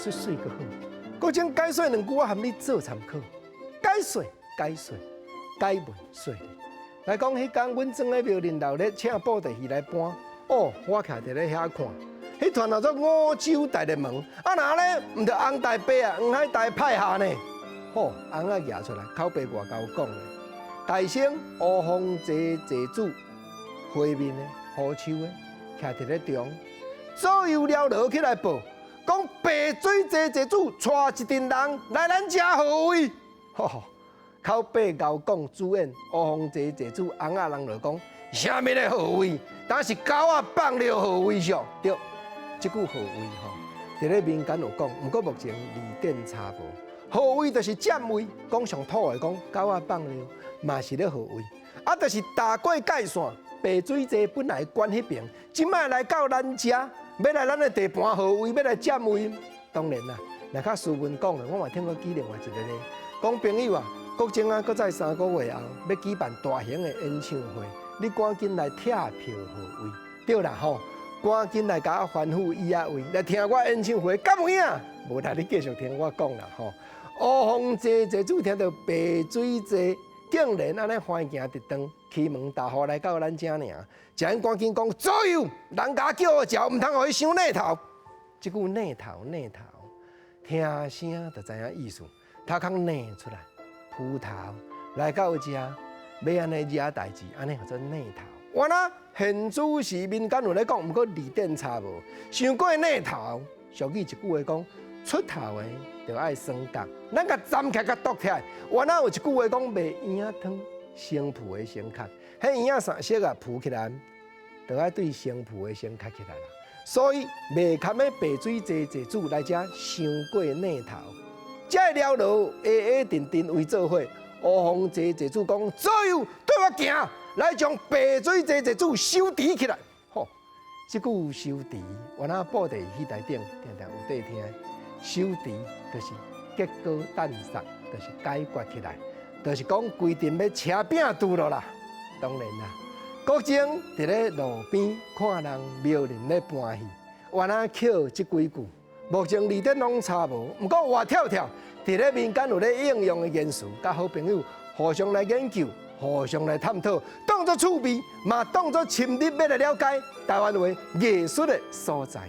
说水个好。国情解说2句，我含你做参考。解说，解文说。来讲，迄天阮庄咧庙林闹咧，请布袋戏来搬。哦，我徛伫咧遐看。迄团叫做五洲大热门，啊哪咧毋着红大白啊，黄海大派下呢？好，红啊举出来，口碑外交讲咧。大圣乌凤坐主，花面的好手的，徛伫咧中，左右了落起来报，讲白水坐主带一群人来咱遮何位？吼，口碑交讲主演乌凤坐主，红啊人就讲，啥物个何位？但是狗啊放了何位上？对。即句何位吼，伫咧民间有讲，毋过目前字典查无。何位就是占位，讲上土的讲，狗仔放尿嘛是咧何位。啊，就是大过界线，白水济本来关迄边，即摆来到咱遮，要来咱的地盘何位，要来占位。当然啦，若较斯文讲的，我嘛听过举另外一个咧，讲朋友啊，国政啊，搁在3个月后要举办大型的演唱会，你赶紧来拆票何位？对啦吼。赶紧来甲我欢呼伊啊位，来听我演唱会，敢有影？无啦，你继续听我讲啦吼。乌凤坐主听到白水坐，竟然安尼欢行直登，开门大户来到咱遮尔，才赶紧讲左右，人家叫我叫，毋通互伊伤内头。即句内头，听声就知影意思，头壳内出来，铺头来到遮，要安尼惹代志，安尼叫做内头。原来现主是民间有咧讲，毋过字典查无，想过内头，俗语一句话讲，出头的就爱算角，咱甲站起来甲剁起来。原来有一句话讲，卖圆仔汤，生铺的先壳，迄圆仔三色啊铺起来，就爱对生铺的先壳起来啦。所以卖坎的白水坐主来遮，想过内头，才会了落定为做伙。乌凤坐主讲，左右对我行。来将白水坐主收持起来，吼！即句收持，原来布袋戏内顶常常有在听。收持就是结果诞杀，就是解决起来，就是讲规定要车饼拄落啦。当然啦，国政伫咧路边看人庙林咧搬戏，原来捡即几句。目前字典拢查无，毋过活跳跳伫咧民间有咧应用的言辞，甲好朋友互相来研究。互相来探讨，当作趣味，嘛当作深入要来了解台湾话艺术的所在。